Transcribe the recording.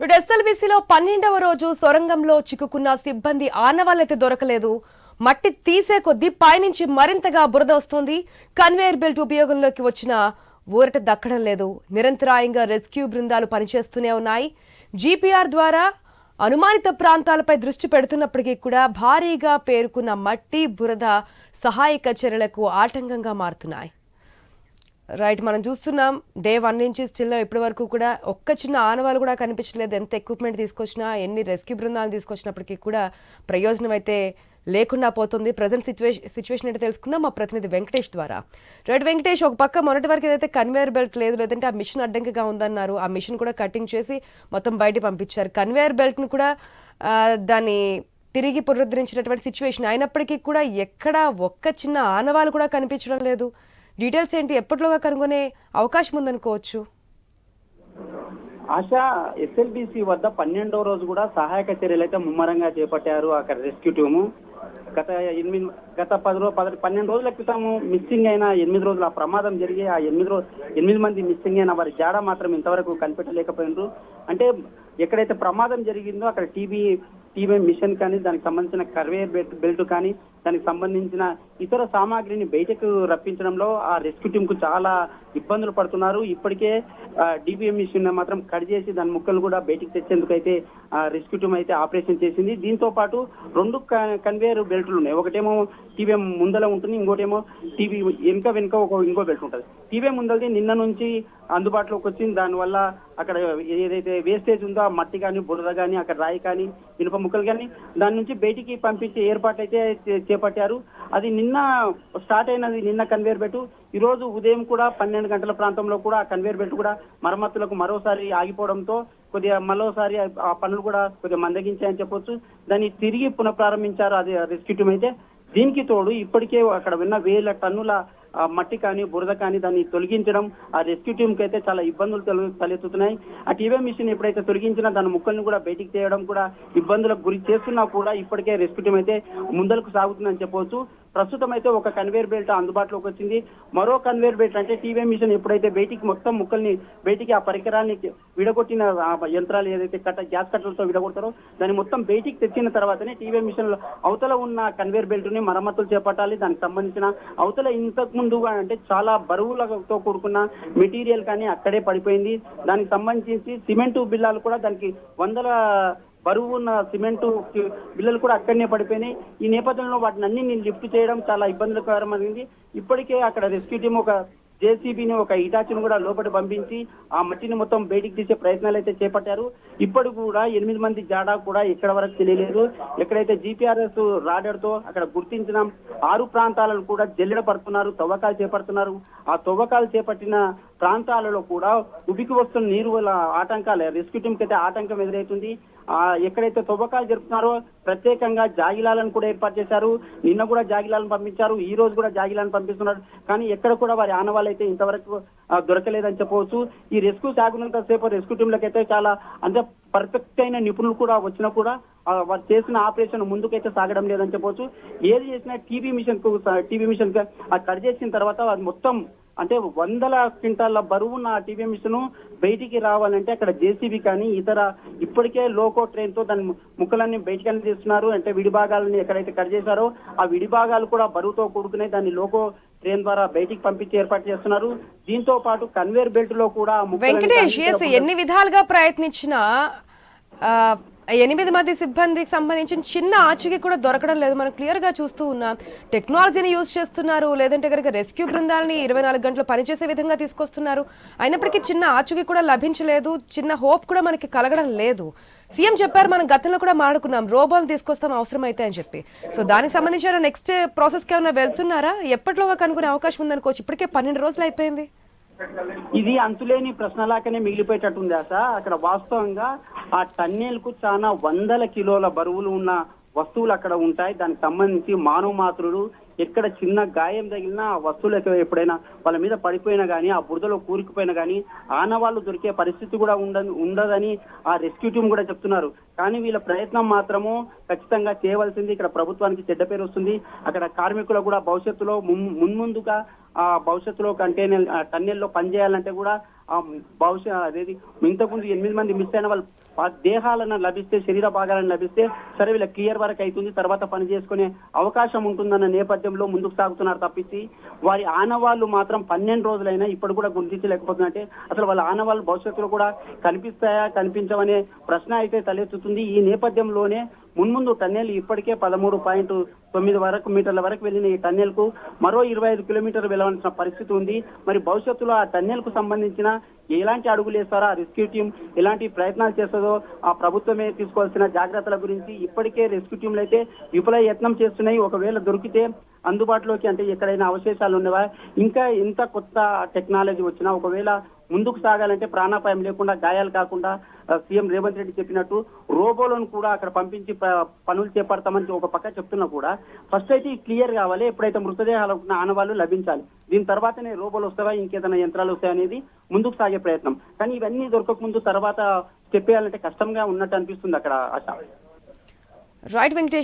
ఎస్ఎల్బీసీలో 12వ రోజు సొరంగంలో చిక్కుకున్న సిబ్బంది ఆనవాళ్లైతే దొరకలేదు. మట్టి తీసే కొద్దీ పైనుంచి మరింతగా బురద వస్తోంది. కన్వేయర్ బెల్ట్ ఉపయోగంలోకి వచ్చిన ఊరట దక్కడం లేదు. నిరంతరాయంగా రెస్క్యూ బృందాలు పనిచేస్తూనే ఉన్నాయి. జీపీఆర్ ద్వారా అనుమానిత ప్రాంతాలపై దృష్టి పెడుతున్నప్పటికీ కూడా భారీగా పేరుకున్న మట్టి బురద సహాయక చర్యలకు ఆటంకంగా మారుతున్నాయి. రైట్, మనం చూస్తున్నాం డే 1 నుంచి స్టిల్ ఇప్పటి వరకు కూడా ఒక్క చిన్న ఆనవాళ్ళు కూడా కనిపించలేదు. ఎంత ఎక్విప్మెంట్ తీసుకొచ్చినా, ఎన్ని రెస్క్యూ బృందాలు తీసుకొచ్చినప్పటికీ కూడా ప్రయోజనం అయితే లేకుండా పోతుంది. ప్రజెంట్ సిచ్యువేషన్ అయితే తెలుసుకుందాం మా ప్రతినిధి వెంకటేష్ ద్వారా. రైట్ వెంకటేష్, ఒక పక్క మొన్నటి వరకు ఏదైతే కన్వేయర్ బెల్ట్ లేదు, లేదంటే ఆ మిషన్ అడ్డంకిగా ఉందన్నారు. ఆ మిషన్ కూడా కటింగ్ చేసి మొత్తం బయట పంపించారు. కన్వేయర్ బెల్ట్ను కూడా దాన్ని తిరిగి పునరుద్ధరించినటువంటి సిచ్యువేషన్ అయినప్పటికీ కూడా ఎక్కడ ఒక్క చిన్న ఆనవాళ్ళు కూడా కనిపించడం లేదు. డీటెయిల్స్ ఏంటి, ఎప్పటిలోగా కనుగొనే అవకాశం ఉందనుకోవచ్చు? ఆశ, ఎస్ఎల్బీసీ వద్ద 12వ రోజు కూడా సహాయక చర్యలు అయితే ముమ్మరంగా చేపట్టారు అక్కడ రెస్క్యూ టీము. గత 12 రోజుల క్రితం మిస్సింగ్ అయిన 8 రోజులు ఆ ప్రమాదం జరిగి ఆ 8 మంది మిస్సింగ్ అయిన వారి జాడ మాత్రం ఇంతవరకు కనిపెట్టలేకపోయినారు. అంటే ఎక్కడైతే ప్రమాదం జరిగిందో అక్కడ టీవీ మిషన్ కానీ, దానికి సంబంధించిన కన్వేయర్ బెల్ట్ కానీ, దానికి సంబంధించిన ఇతర సామాగ్రిని బయటకు రప్పించడంలో ఆ రెస్క్యూ టీమ్ కు చాలా ఇబ్బందులు పడుతున్నారు. ఇప్పటికే డిబిఎం మిషన్ మాత్రం కట్ చేసి దాని ముక్కలు కూడా బయటకు తెచ్చేందుకు అయితే రెస్క్యూ టీమ్ అయితే ఆపరేషన్ చేసింది. దీంతో పాటు 2 కన్వేయర్ బెల్ట్లు ఉన్నాయి. ఒకటేమో టీవీ ముందల ఉంటుంది, ఇంకోటేమో టీవీ వెనుక ఇంకో బెల్ట్ ఉంటుంది. టీవీ ముందలది నిన్న నుంచి అందుబాటులోకి వచ్చింది. దానివల్ల అక్కడ ఏదైతే వేస్టేజ్ ఉందో ఆ మట్టి కానీ, బురద కానీ, అక్కడ రాయి కానీ, ఇనుప ముక్కలు కానీ దాని నుంచి బయటికి పంపించే ఏర్పాట్లు అయితే చేపట్టారు. అది నిన్న స్టార్ట్ అయినది, నిన్న కన్వేయర్ బెల్ట్. ఈ రోజు ఉదయం కూడా 12 గంటల ప్రాంతంలో కూడా ఆ కన్వేయర్ బెల్ట్ కూడా మరమ్మతులకు మరోసారి ఆగిపోవడంతో కొద్దిగా మరోసారి ఆ పనులు కూడా కొద్దిగా మందగించాయని చెప్పొచ్చు. దాన్ని తిరిగి పునఃప్రారంభించారు అది రెస్క్యూ టీమ్ అయితే. దీనికి తోడు ఇప్పటికే అక్కడ ఉన్న 1000 టన్నుల మట్టి కానీ, బురద కానీ దాన్ని తొలగించడం ఆ రెస్క్యూ టీమ్ కి అయితే చాలా ఇబ్బందులు తలెత్తుతున్నాయి. ఆ టీవీ మిషన్ ఎప్పుడైతే తొలగించినా దాని ముక్కల్ని కూడా బయటికి తీయడం కూడా ఇబ్బందులకు గురి చేస్తున్నా కూడా ఇప్పటికే రెస్క్యూ టీమ్ అయితే ముందరకు సాగుతుందని చెప్పవచ్చు. ప్రస్తుతం అయితే ఒక కన్వేయర్ బెల్ట్ అందుబాటులోకి వచ్చింది. మరో కన్వేయర్ బెల్ట్ అంటే టీవీ మిషన్ ఎప్పుడైతే బయటికి మొత్తం ముక్కల్ని బయటికి ఆ పరికరాన్ని విడగొట్టిన యంత్రాలు ఏదైతే గ్యాస్ కట్టలతో విడగొడతారో దాన్ని మొత్తం బయటికి తెచ్చిన తర్వాతనే టీవీ మిషన్ అవతల ఉన్న కన్వేయర్ బెల్ట్ ని మరమ్మతులు చేపట్టాలి. దానికి సంబంధించిన అవతల ఇంతకు ముందుగా అంటే చాలా బరువులతో కూడుకున్న మెటీరియల్ కానీ అక్కడే పడిపోయింది. దానికి సంబంధించి సిమెంటు బిల్లాలు కూడా దానికి 100 బరువు ఉన్న సిమెంటు బిల్లలు కూడా అక్కడనే పడిపోయినాయి. ఈ నేపథ్యంలో వాటిని అన్ని లిఫ్ట్ చేయడం చాలా ఇబ్బందులకరమైంది. ఇప్పటికే అక్కడ రెస్క్యూ టీమ్ ఒక జేసీబీని, ఒక ఇటాచిని కూడా లోపలి పంపించి ఆ మట్టిని మొత్తం బయటికి తీసే ప్రయత్నాలు అయితే చేపట్టారు. ఇప్పుడు కూడా 8 మంది జాడా కూడా ఎక్కడ వరకు తెలియలేదు. ఎక్కడైతే జీపీఆర్ఎస్ రాడర్ తో అక్కడ గుర్తించిన 6 ప్రాంతాలను కూడా జల్లెడ పడుతున్నారు, తవ్వకాలు చేపడుతున్నారు. ఆ తవ్వకాలు చేపట్టిన ప్రాంతాలలో కూడా ఉబికి వస్తున్న నీరు వల్ల ఆటంకాలు రెస్క్యూ టీమ్ కి అయితే ఆటంకం ఎదురవుతుంది. ఎక్కడైతే తవ్వకాలు జరుపుతున్నారో ప్రత్యేకంగా జాగిలాలను కూడా ఏర్పాటు చేశారు. నిన్న కూడా జాగిలాలను పంపించారు, ఈ రోజు కూడా జాగిలాలను పంపిస్తున్నారు. కానీ ఎక్కడ కూడా వారి ఆనవాళ్ళు అయితే ఇంతవరకు దొరకలేదని చెప్పవచ్చు. ఈ రెస్క్యూ సాగునంత సేపు రెస్క్యూ టీంలకు అయితే చాలా అంటే పర్ఫెక్ట్ అయిన నిపుణులు కూడా వచ్చినా కూడా వారు చేసిన ఆపరేషన్ ముందుకైతే సాగడం లేదని చెప్పవచ్చు. ఏది చేసినా టీవీ మిషన్ కట్ చేసిన తర్వాత అది మొత్తం అంటే 100 క్వింటాల బరువున్న టీవీ మిషన్ బయటికి రావాలంటే అక్కడ జేసీబీ కానీ ఇతర ఇప్పటికే లోకో ట్రైన్ తో దాని ముక్కలన్నీ బయటికి తీస్తున్నారు. అంటే విడిభాగాలని ఎక్కడైతే కట్ చేశారో ఆ విడిభాగాలు కూడా బరువుతో కూడుకునే దాన్ని లోకో ట్రైన్ ద్వారా బయటికి పంపించి ఏర్పాటు చేస్తున్నారు. దీంతో పాటు కన్వేయర్ బెల్ట్ లో కూడా వెంకటేష్ ఎన్ని విధాలుగా ప్రయత్నించినా 8 మంది సిబ్బందికి సంబంధించిన చిన్న ఆచూకీ కూడా దొరకడం లేదు. మనం క్లియర్ గా చూస్తూ ఉన్నాం. టెక్నాలజీని యూజ్ చేస్తున్నారు, లేదంటే కనుక రెస్క్యూ బృందాలని 24 గంటలు పనిచేసే విధంగా తీసుకొస్తున్నారు. అయినప్పటికీ చిన్న ఆచూకీ కూడా లభించలేదు, చిన్న హోప్ కూడా మనకి కలగడం లేదు. సీఎం చెప్పారు, మనం గతంలో కూడా మాడుకున్నాం, రోబోలు తీసుకొస్తాం అవసరం అయితే అని చెప్పి. సో దానికి సంబంధించిన నెక్స్ట్ ప్రాసెస్కి ఏమైనా వెళ్తున్నారా? ఎప్పటిలోగా కనుక్కునే అవకాశం ఉందనుకోవచ్చు. ఇప్పటికే 12 రోజులు అయిపోయింది. ఇది అంతులేని ప్రశ్నలాగానే మిగిలిపోయేటట్టుంది ఆశ. అక్కడ వాస్తవంగా ఆ టన్నెల్కు చాలా 100 కిలోల బరువులు ఉన్న వస్తువులు అక్కడ ఉంటాయి. దానికి సంబంధించి మానవ మాతృలు ఎక్కడ చిన్న గాయం తగిలినా ఆ వస్తువులు ఎప్పుడైనా వాళ్ళ మీద పడిపోయినా కానీ, ఆ బురదలో కూరుకుపోయినా కానీ ఆనవాళ్లు దొరికే పరిస్థితి కూడా ఉండదని ఆ రెస్క్యూ టీం కూడా చెప్తున్నారు. కానీ వీళ్ళ ప్రయత్నం మాత్రము ఖచ్చితంగా చేయవలసింది. ఇక్కడ ప్రభుత్వానికి చెడ్డ పేరు వస్తుంది. అక్కడ కార్మికులు కూడా భవిష్యత్తులో మున్ముందుగా ఆ భవిష్యత్తులో టన్నెల్లో పనిచేయాలంటే కూడా ఆ అదేది ఇంతకుముందు 8 మంది మిస్ అయిన వాళ్ళు దేహాలను లభిస్తే, శరీర భాగాలను లభిస్తే సరే వీళ్ళ క్లియర్ వరకు అవుతుంది, తర్వాత పని చేసుకునే అవకాశం ఉంటుందన్న నేపథ్యంలో ముందుకు సాగుతున్నారు తప్పించి వారి ఆనవాళ్లు మాత్రం 12 రోజులైనా ఇప్పుడు కూడా గుర్తించలేకపోతుందంటే అసలు వాళ్ళ ఆనవాళ్లు భవిష్యత్తులో కూడా కనిపిస్తాయా కనిపించవనే ప్రశ్న అయితే తలెత్తుతుంది. ఈ నేపథ్యంలోనే మున్ముందు టన్నెల్ ఇప్పటికే 13.9 మీటర్ల వరకు వెళ్ళిన ఈ టన్నెల్ కు మరో 25 కిలోమీటర్లు వెళ్ళవలసిన పరిస్థితి ఉంది. మరి భవిష్యత్తులో ఆ టన్నెల్ కు సంబంధించిన ఎలాంటి అడుగులు వేస్తారో, ఆ రెస్క్యూ టీం ఎలాంటి ప్రయత్నాలు చేస్తుందో, ఆ ప్రభుత్వమే తీసుకోవాల్సిన జాగ్రత్తల గురించి ఇప్పటికే రెస్క్యూ టీంలు అయితే విఫల యత్నం చేస్తున్నాయి. ఒకవేళ దొరికితే అందుబాటులోకి అంటే ఎక్కడైనా అవశేషాలు ఉన్నవా, ఇంకా ఎంత కొత్త టెక్నాలజీ వచ్చినా ఒకవేళ ముందుకు సాగాలంటే ప్రాణాపాయం లేకుండా, గాయాలు కాకుండా సీఎం రేవంత్ రెడ్డి చెప్పినట్టు రోబోలను కూడా అక్కడ పంపించి పనులు చేపడతామని ఒక పక్క చెప్తున్నా కూడా ఫస్ట్ అయితే క్లియర్ కావాలి. ఎప్పుడైతే మృతదేహాలు ఆనవాళ్లు లభించాలి, దీని తర్వాతనే రోబోలు వస్తావా ఇంకేదైనా యంత్రాలు వస్తాయనేది ముందుకు సాగే ప్రయత్నం. కానీ ఇవన్నీ దొరకక ముందు తర్వాత స్టెప్ వేయాలంటే కష్టంగా ఉన్నట్టు అనిపిస్తుంది అక్కడ. రైట్ వెంకటేష్.